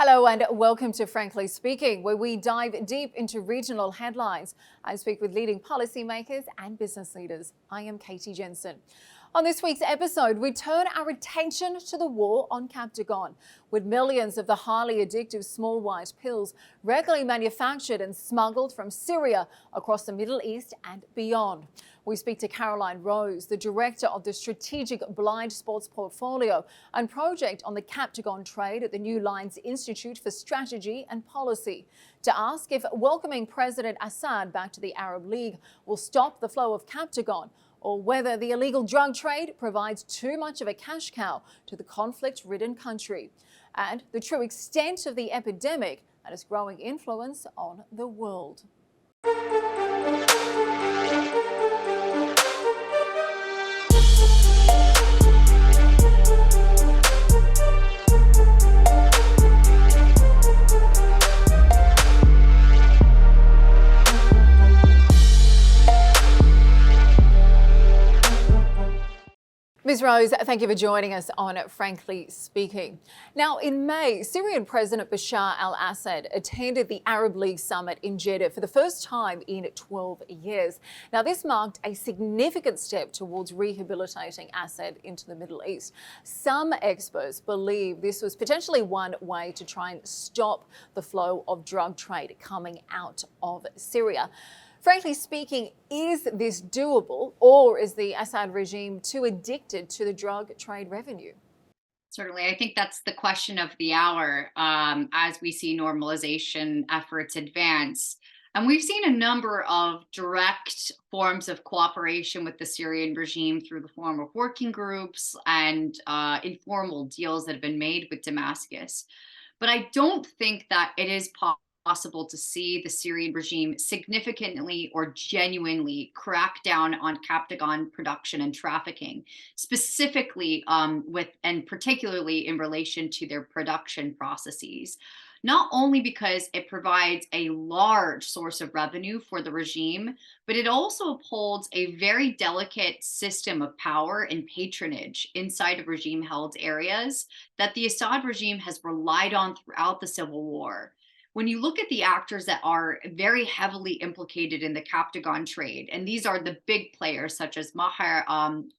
Hello and welcome to Frankly Speaking, where we dive deep into regional headlines. I speak with leading policymakers and business leaders. I am Katie Jensen. On this week's episode, we turn our attention to the war on Captagon, with millions of the highly addictive small white pills regularly manufactured and smuggled from Syria across the Middle East and beyond. We speak to Caroline Rose, the director of the Strategic Blind Spots Portfolio and project on the Captagon Trade at the New Lines Institute for Strategy and Policy, to ask if welcoming President Assad back to the Arab League will stop the flow of Captagon, or whether the illegal drug trade provides too much of a cash cow to the conflict-ridden country, and the true extent of the epidemic and its growing influence on the world. Ms. Rose, thank you for joining us on Frankly Speaking. Now, in May, Syrian President Bashar al-Assad attended the Arab League summit in Jeddah for the first time in 12 years. Now, this marked a significant step towards rehabilitating Assad into the Middle East. Some experts believe this was potentially one way to try and stop the flow of drug trade coming out of Syria. Frankly speaking, is this doable, or is the Assad regime too addicted to the drug trade revenue? Certainly, I think that's the question of the hour as we see normalization efforts advance. And we've seen a number of direct forms of cooperation with the Syrian regime through the form of working groups and informal deals that have been made with Damascus. But I don't think that it is possible to see the Syrian regime significantly or genuinely crack down on Captagon production and trafficking, specifically with and particularly in relation to their production processes. Not only because it provides a large source of revenue for the regime, but it also upholds a very delicate system of power and patronage inside of regime-held areas that the Assad regime has relied on throughout the civil war. When you look at the actors that are very heavily implicated in the Captagon trade, and these are the big players such as Maher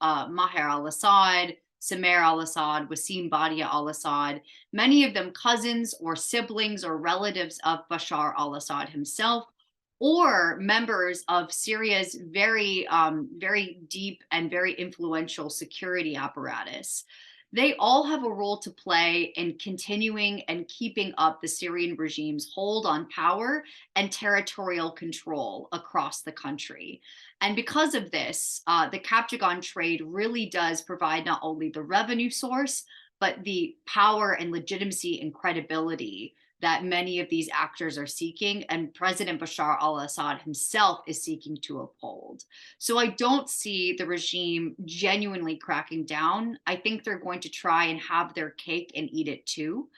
al-Assad, Samer al-Assad, Wassim Badia al-Assad, many of them cousins or siblings or relatives of Bashar al-Assad himself, or members of Syria's very deep and very influential security apparatus. They all have a role to play in continuing and keeping up the Syrian regime's hold on power and territorial control across the country. And because of this, the Captagon trade really does provide not only the revenue source, but the power and legitimacy and credibility that many of these actors are seeking, and President Bashar al-Assad himself is seeking to uphold. So I don't see the regime genuinely cracking down. I think they're going to try and have their cake and eat it too,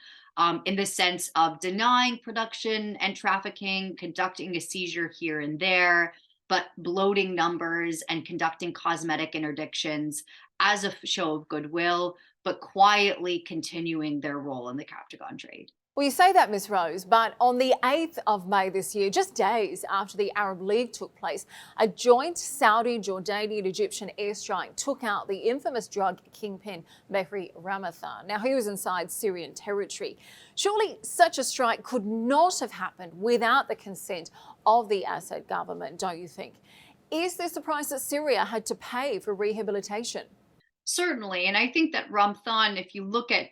in the sense of denying production and trafficking, conducting a seizure here and there, but bloating numbers and conducting cosmetic interdictions as a show of goodwill, but quietly continuing their role in the Captagon trade. Well, you say that, Ms. Rose, but on the 8th of May this year, just days after the Arab League took place, a joint Saudi, Jordanian, Egyptian airstrike took out the infamous drug kingpin Ramathan. Now, he was inside Syrian territory. Surely such a strike could not have happened without the consent of the Assad government, don't you think? Is this the price that Syria had to pay for rehabilitation? Certainly, and I think that Ramathan, if you look at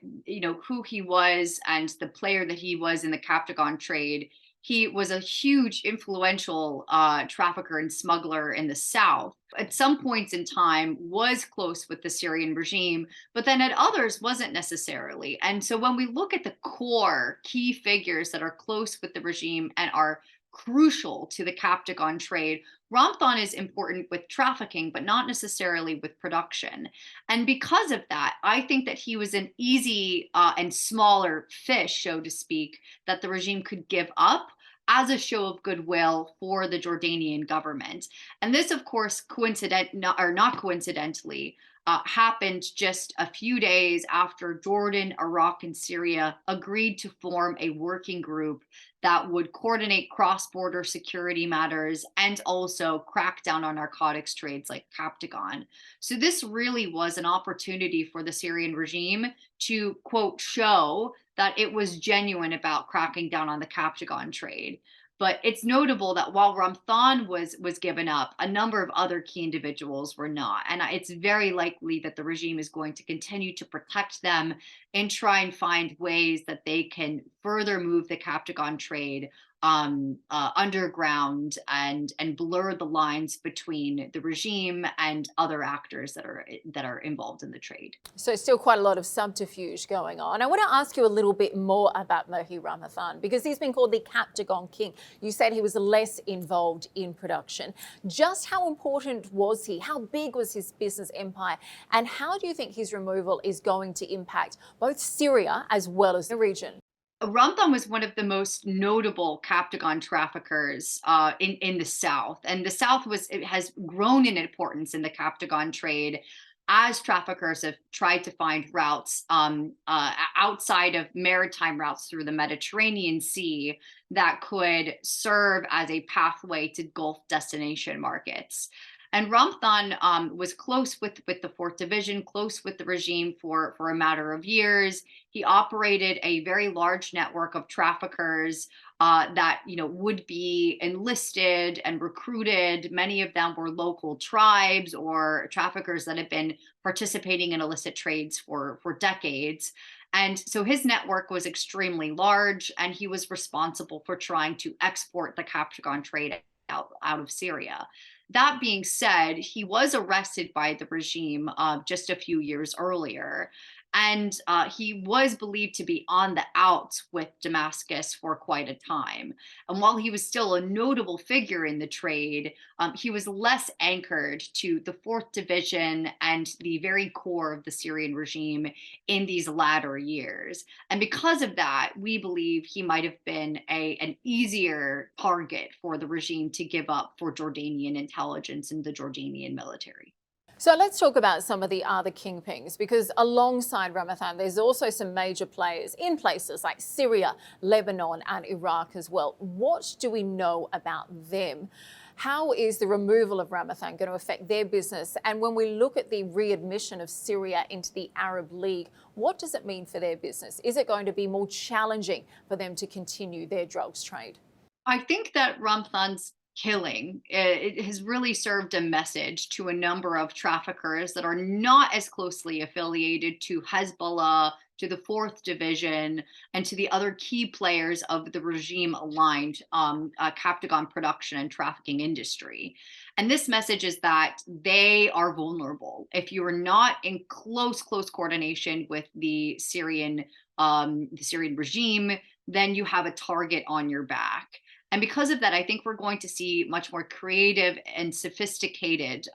who he was and the player that he was in the Captagon trade, he was a huge influential trafficker and smuggler in the south. At some points in time, was close with the Syrian regime, but then at others wasn't necessarily. And so when we look at the core key figures that are close with the regime and are crucial to the Captagon trade, Ramathan is important with trafficking, but not necessarily with production. And because of that, I think that he was an easy and smaller fish, so to speak, that the regime could give up as a show of goodwill for the Jordanian government. And this, of course, not coincidentally, happened just a few days after Jordan, Iraq, and Syria agreed to form a working group that would coordinate cross border security matters and also crack down on narcotics trades like Captagon. So, this really was an opportunity for the Syrian regime to, quote, show that it was genuine about cracking down on the Captagon trade. But it's notable that while Ramathan was given up, a number of other key individuals were not, and it's very likely that the regime is going to continue to protect them and try and find ways that they can further move the Captagon trade underground and blur the lines between the regime and other actors that are involved in the trade. So still quite a lot of subterfuge going on. I want to ask you a little bit more about Mohi Ramathan because he's been called the Captagon King. You said he was less involved in production. Just how important was he? How big was his business empire? And how do you think his removal is going to impact both Syria as well as the region? Ramathan was one of the most notable Captagon traffickers in the South, and the South has grown in importance in the Captagon trade as traffickers have tried to find routes outside of maritime routes through the Mediterranean Sea that could serve as a pathway to Gulf destination markets. And Ramathan was close with the Fourth Division, close with the regime for a matter of years. He operated a very large network of traffickers that would be enlisted and recruited. Many of them were local tribes or traffickers that had been participating in illicit trades for decades. And so his network was extremely large, and he was responsible for trying to export the Captagon trade out of Syria. That being said, he was arrested by the regime just a few years earlier. And he was believed to be on the outs with Damascus for quite a time. And while he was still a notable figure in the trade, he was less anchored to the Fourth Division and the very core of the Syrian regime in these latter years. And because of that, we believe he might have been an easier target for the regime to give up for Jordanian intelligence and the Jordanian military. So let's talk about some of the other kingpins, because alongside Ramathan, there's also some major players in places like Syria, Lebanon, and Iraq as well. What do we know about them? How is the removal of Ramathan going to affect their business? And when we look at the readmission of Syria into the Arab League, what does it mean for their business? Is it going to be more challenging for them to continue their drugs trade? I think that Ramathan's killing it has really served a message to a number of traffickers that are not as closely affiliated to Hezbollah, to the Fourth Division, and to the other key players of the regime-aligned Captagon production and trafficking industry. And this message is that they are vulnerable. If you are not in close coordination with the Syrian regime, then you have a target on your back. And because of that, I think we're going to see much more creative and sophisticated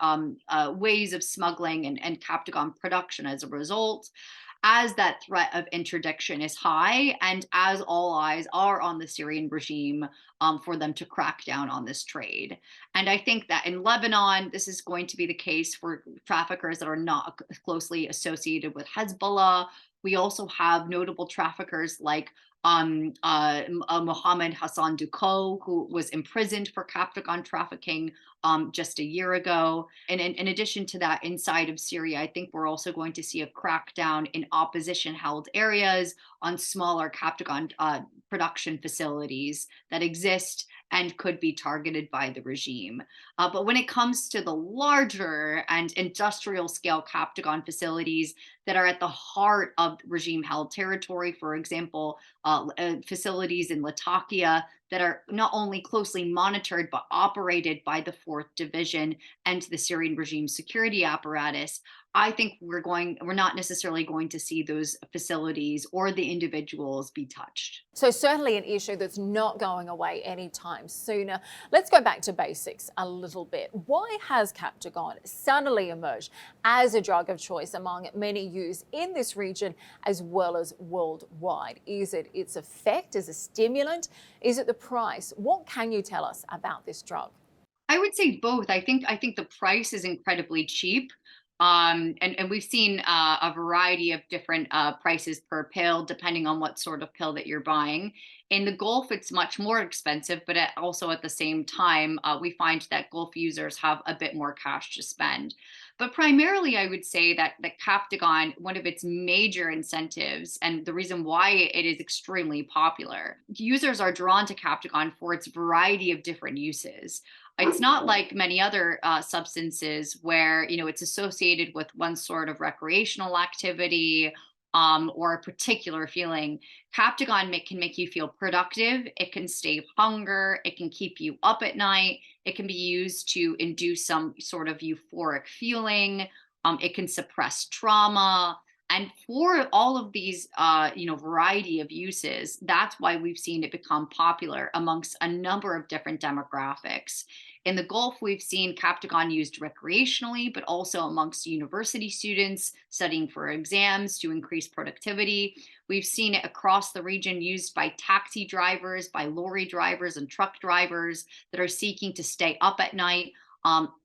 ways of smuggling and Captagon production as a result, as that threat of interdiction is high and as all eyes are on the Syrian regime for them to crack down on this trade. And I think that in Lebanon, this is going to be the case for traffickers that are not closely associated with Hezbollah. We also have notable traffickers like Mohammed Hassan Ducot, who was imprisoned for Captagon trafficking just a year ago. And in addition to that, inside of Syria, I think we're also going to see a crackdown in opposition held areas on smaller Captagon production facilities that exist and could be targeted by the regime. But when it comes to the larger and industrial scale Captagon facilities that are at the heart of regime held territory, for example, facilities in Latakia that are not only closely monitored but operated by the Fourth Division and the Syrian regime security apparatus, I think we're not necessarily going to see those facilities or the individuals be touched. So certainly an issue that's not going away anytime sooner. Let's go back to basics a little bit. Why has Captagon suddenly emerged as a drug of choice among many youths in this region as well as worldwide? Is it its effect as a stimulant? Is it the price? What can you tell us about this drug? I would say both. I think the price is incredibly cheap. And we've seen a variety of different prices per pill, depending on what sort of pill that you're buying. In the Gulf, it's much more expensive, but also at the same time, we find that Gulf users have a bit more cash to spend. But primarily, I would say that Captagon, one of its major incentives, and the reason why it is extremely popular, users are drawn to Captagon for its variety of different uses. It's not like many other substances where it's associated with one sort of recreational activity or a particular feeling. Captagon can make you feel productive. It can stave hunger. It can keep you up at night. It can be used to induce some sort of euphoric feeling. It can suppress trauma. And for all of these, variety of uses, that's why we've seen it become popular amongst a number of different demographics. In the Gulf, we've seen Captagon used recreationally, but also amongst university students studying for exams to increase productivity. We've seen it across the region used by taxi drivers, by lorry drivers, and truck drivers that are seeking to stay up at night,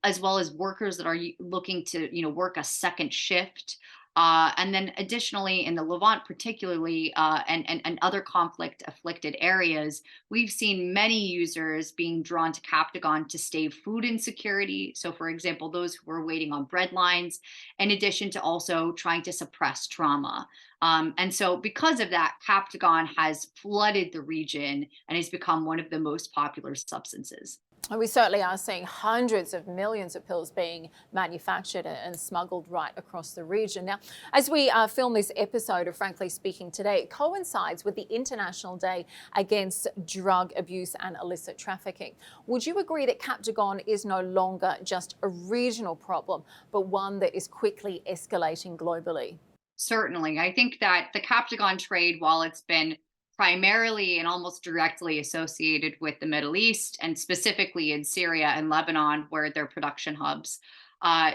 as well as workers that are looking to, work a second shift. And then additionally, in the Levant, particularly, and other conflict afflicted areas, we've seen many users being drawn to Captagon to stave food insecurity. So, for example, those who are waiting on bread lines, in addition to also trying to suppress trauma. And so, because of that, Captagon has flooded the region and has become one of the most popular substances. And we certainly are seeing hundreds of millions of pills being manufactured and smuggled right across the region. Now, as we film this episode of Frankly Speaking today, it coincides with the International Day Against Drug Abuse and Illicit Trafficking. Would you agree that Captagon is no longer just a regional problem, but one that is quickly escalating globally? Certainly. I think that the Captagon trade, while it's been primarily and almost directly associated with the Middle East, and specifically in Syria and Lebanon, where they're production hubs.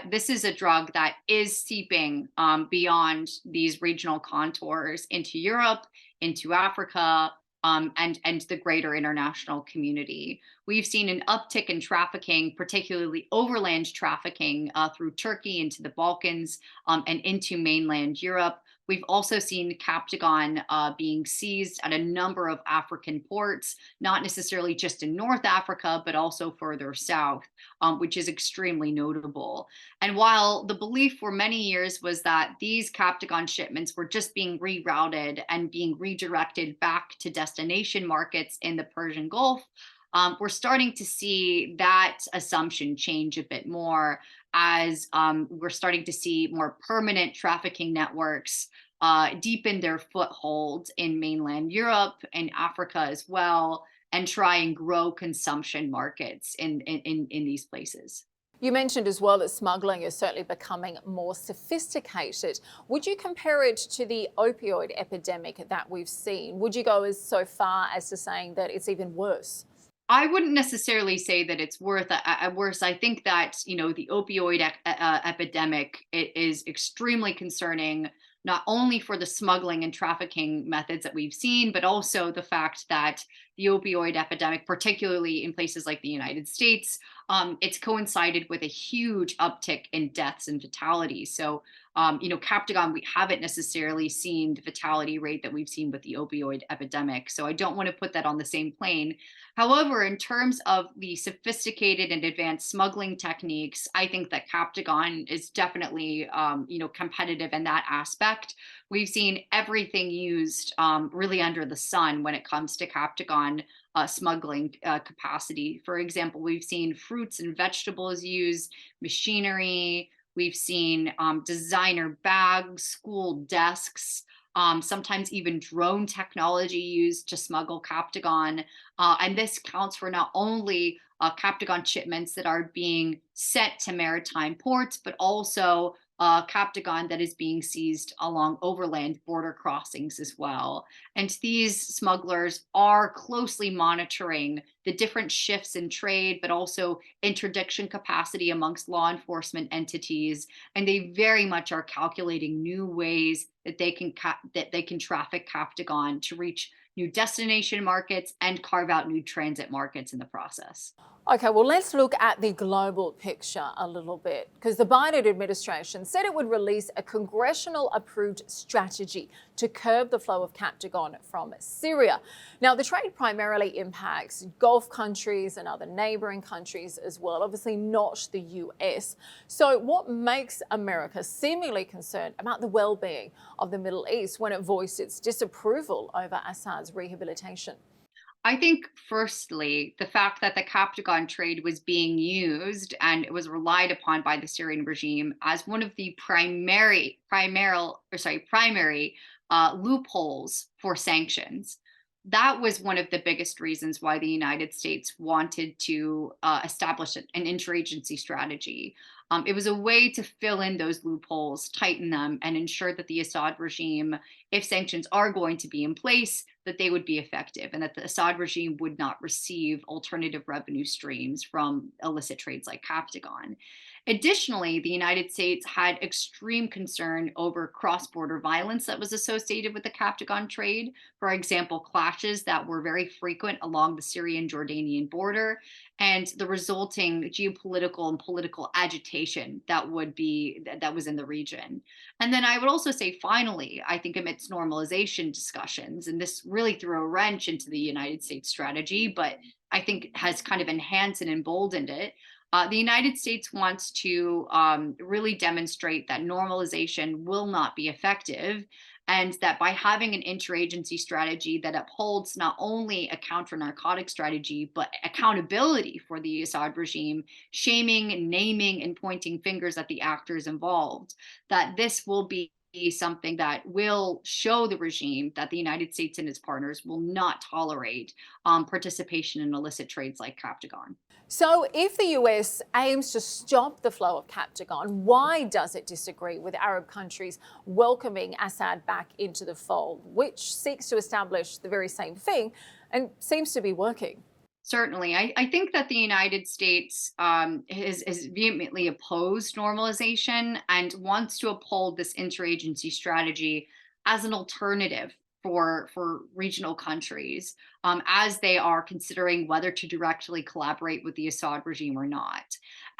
This is a drug that is seeping beyond these regional contours into Europe, into Africa, and the greater international community. We've seen an uptick in trafficking, particularly overland trafficking through Turkey into the Balkans and into mainland Europe. We've also seen Captagon being seized at a number of African ports, not necessarily just in North Africa, but also further south, which is extremely notable. And while the belief for many years was that these Captagon shipments were just being rerouted and being redirected back to destination markets in the Persian Gulf, we're starting to see that assumption change a bit more as we're starting to see more permanent trafficking networks deepen their foothold in mainland Europe and Africa as well, and try and grow consumption markets in these places. You mentioned as well that smuggling is certainly becoming more sophisticated. Would you compare it to the opioid epidemic that we've seen? Would you go as so far as to saying that it's even worse? I wouldn't necessarily say that it's worse. I think that the opioid epidemic is extremely concerning, not only for the smuggling and trafficking methods that we've seen, but also the fact that the opioid epidemic, particularly in places like the United States, it's coincided with a huge uptick in deaths and fatalities. So, Captagon, we haven't necessarily seen the fatality rate that we've seen with the opioid epidemic. So I don't want to put that on the same plane. However, in terms of the sophisticated and advanced smuggling techniques, I think that Captagon is definitely, competitive in that aspect. We've seen everything used really under the sun when it comes to Captagon smuggling capacity. For example, we've seen fruits and vegetables used, machinery. We've seen designer bags, school desks, sometimes even drone technology used to smuggle Captagon. And this counts for not only Captagon shipments that are being sent to maritime ports, but also Captagon that is being seized along overland border crossings as well. And these smugglers are closely monitoring the different shifts in trade, but also interdiction capacity amongst law enforcement entities. And they very much are calculating new ways that they can traffic Captagon to reach new destination markets, and carve out new transit markets in the process. Okay, well, let's look at the global picture a little bit because the Biden administration said it would release a congressional approved strategy to curb the flow of Captagon from Syria. Now, the trade primarily impacts Gulf countries and other neighboring countries as well, obviously not the US. So, what makes America seemingly concerned about the well being of the Middle East when it voiced its disapproval over Assad's rehabilitation? I think, firstly, the fact that the Captagon trade was being used and it was relied upon by the Syrian regime as one of the primary loopholes for sanctions. That was one of the biggest reasons why the United States wanted to establish an interagency strategy. It was a way to fill in those loopholes, tighten them, and ensure that the Assad regime, if sanctions are going to be in place, that they would be effective and that the Assad regime would not receive alternative revenue streams from illicit trades like Captagon. Additionally, the United States had extreme concern over cross border violence that was associated with the Captagon trade. For example, clashes that were very frequent along the Syrian Jordanian border and the resulting geopolitical and political agitation that was in the region. And then I would also say, finally, I think amidst normalization discussions, and this really threw a wrench into the United States strategy, but I think has kind of enhanced and emboldened it. The United States wants to really demonstrate that normalization will not be effective, and that by having an interagency strategy that upholds not only a counter narcotic strategy, but accountability for the Assad regime, shaming, naming, and pointing fingers at the actors involved, that this will be something that will show the regime that the United States and its partners will not tolerate participation in illicit trades like Captagon. So, if the US aims to stop the flow of Captagon, why does it disagree with Arab countries welcoming Assad back into the fold, which seeks to establish the very same thing and seems to be working? Certainly. I think that the United States is vehemently opposed normalization and wants to uphold this interagency strategy as an alternative for regional countries as they are considering whether to directly collaborate with the Assad regime or not.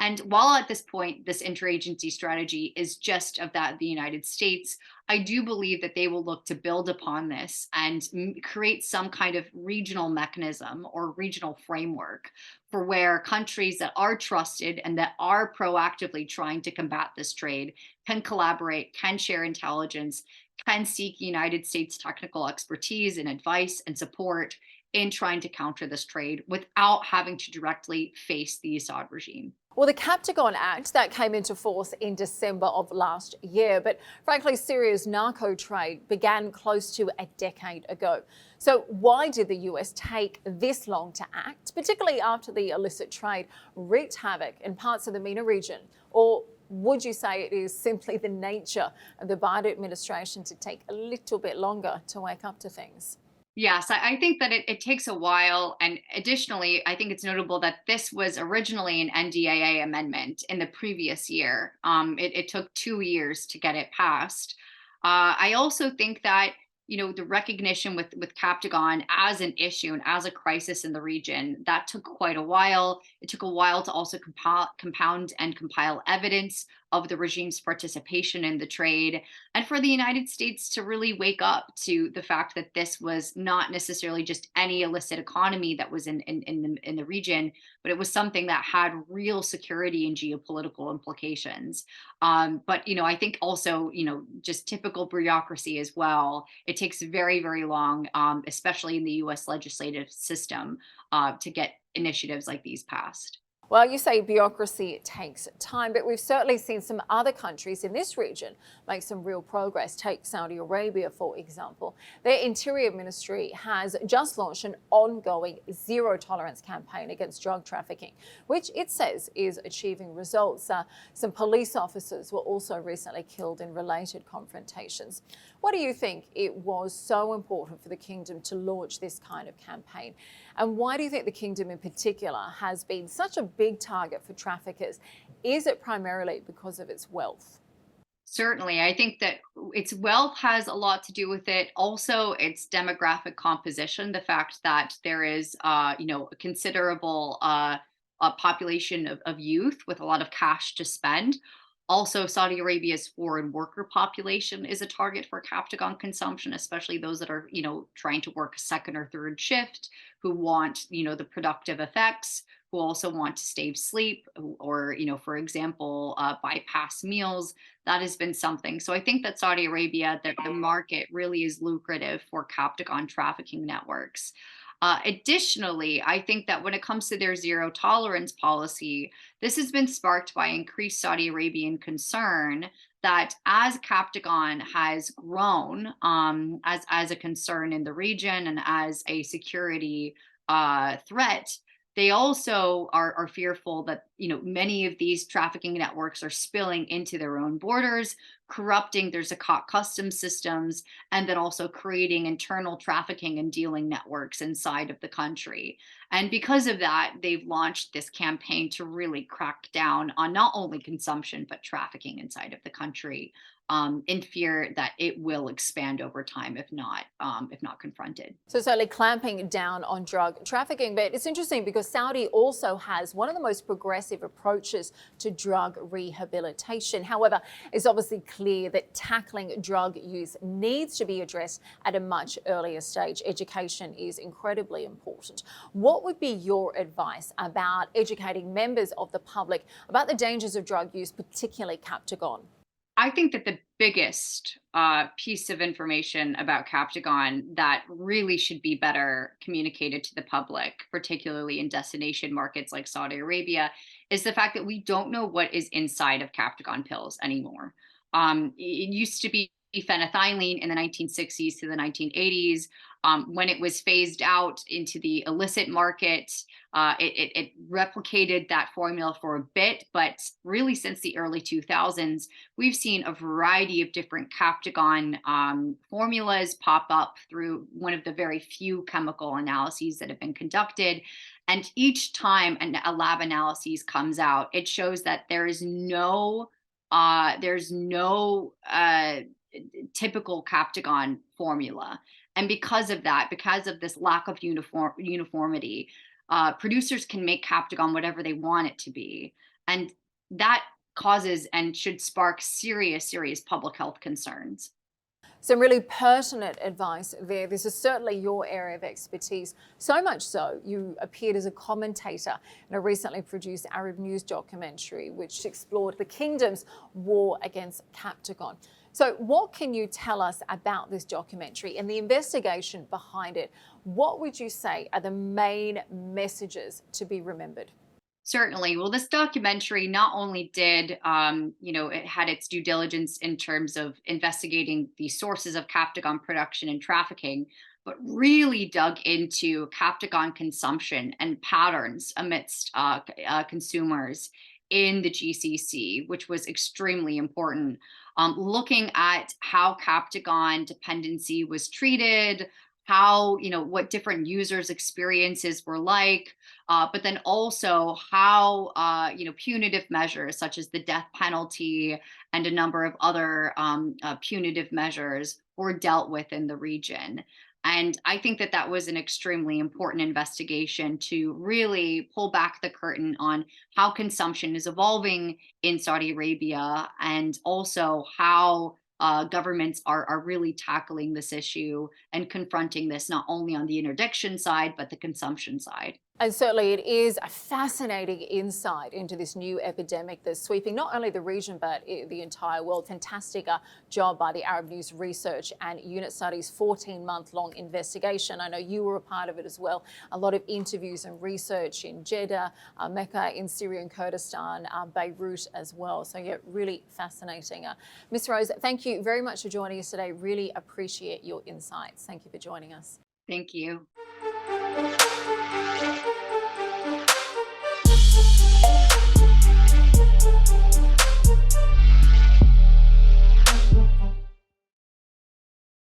And while at this point, this interagency strategy is just of that of the United States, I do believe that they will look to build upon this and create some kind of regional mechanism or regional framework for where countries that are trusted and that are proactively trying to combat this trade can collaborate, can share intelligence, can seek United States technical expertise and advice and support in trying to counter this trade without having to directly face the Assad regime. Well, the Captagon Act that came into force in December of last year, but frankly, Syria's narco trade began close to a decade ago. So, why did the US take this long to act, particularly after the illicit trade wreaked havoc in parts of the MENA region? Or would you say it is simply the nature of the Biden administration to take a little bit longer to wake up to things? Yes, I think that it takes a while. And additionally, I think it's notable that this was originally an NDAA amendment in the previous year. It took 2 years to get it passed. I also think that the recognition with Captagon as an issue and as a crisis in the region, that took quite a while. It took a while to also compound and compile evidence of the regime's participation in the trade, and for the United States to really wake up to the fact that this was not necessarily just any illicit economy that was in the region, but it was something that had real security and geopolitical implications. But I think also just typical bureaucracy as well. It takes very, very long, especially in the U.S. legislative system, to get initiatives like these passed. Well, you say bureaucracy takes time, but we've certainly seen some other countries in this region make some real progress. Take Saudi Arabia, for example. Their Interior Ministry has just launched an ongoing zero tolerance campaign against drug trafficking, which it says is achieving results. Some police officers were also recently killed in related confrontations. What do you think it was so important for the kingdom to launch this kind of campaign? And why do you think the kingdom in particular has been such a big target for traffickers? Is it primarily because of its wealth? Certainly. I think that its wealth has a lot to do with it. Also, its demographic composition, the fact that there is, a considerable population of youth with a lot of cash to spend. Also, Saudi Arabia's foreign worker population is a target for Captagon consumption, especially those that are, trying to work a second or third shift, who want, the productive effects, who also want to save sleep, or, for example, bypass meals. That has been something. So I think that Saudi Arabia, that the market really is lucrative for Captagon trafficking networks. Additionally, I think that when it comes to their zero tolerance policy, this has been sparked by increased Saudi Arabian concern that as Captagon has grown as a concern in the region and as a security threat, they also are fearful that many of these trafficking networks are spilling into their own borders, corrupting their zakat customs systems, and then also creating internal trafficking and dealing networks inside of the country. And because of that, they've launched this campaign to really crack down on not only consumption but trafficking inside of the country, in fear that it will expand over time if not confronted. So certainly clamping down on drug trafficking. But it's interesting because Saudi also has one of the most progressive approaches to drug rehabilitation. However, it's obviously clear that tackling drug use needs to be addressed at a much earlier stage. Education is incredibly important. What would be your advice about educating members of the public about the dangers of drug use, particularly Captagon? I think that the biggest piece of information about Captagon that really should be better communicated to the public, particularly in destination markets like Saudi Arabia, is the fact that we don't know what is inside of Captagon pills anymore. It used to be phenethylene in the 1960s to the 1980s. When it was phased out into the illicit market, it replicated that formula for a bit, but really since the early 2000s, we've seen a variety of different Captagon formulas pop up through one of the very few chemical analyses that have been conducted. And each time a lab analysis comes out, it shows that there's no typical Captagon formula. And because of that, because of this lack of uniformity, producers can make Captagon whatever they want it to be. And that causes and should spark serious, serious public health concerns. Some really pertinent advice there. This is certainly your area of expertise. So much so, you appeared as a commentator in a recently produced Arab news documentary, which explored the kingdom's war against Captagon. So what can you tell us about this documentary and the investigation behind it? What would you say are the main messages to be remembered? Certainly. Well, this documentary not only did, it had its due diligence in terms of investigating the sources of Captagon production and trafficking, but really dug into Captagon consumption and patterns amidst consumers in the GCC, which was extremely important. Looking at how Captagon dependency was treated, how, what different users' experiences were like, but then also how, punitive measures such as the death penalty and a number of other punitive measures were dealt with in the region. And I think that that was an extremely important investigation to really pull back the curtain on how consumption is evolving in Saudi Arabia, and also how governments are really tackling this issue and confronting this not only on the interdiction side, but the consumption side. And certainly it is a fascinating insight into this new epidemic that's sweeping not only the region, but the entire world. Fantastic job by the Arab News Research and Unit Studies 14-month-long investigation. I know you were a part of it as well. A lot of interviews and research in Jeddah, Mecca, in Syria and Kurdistan, Beirut as well. So yeah, really fascinating. Ms. Rose, thank you very much for joining us today. Really appreciate your insights. Thank you for joining us. Thank you.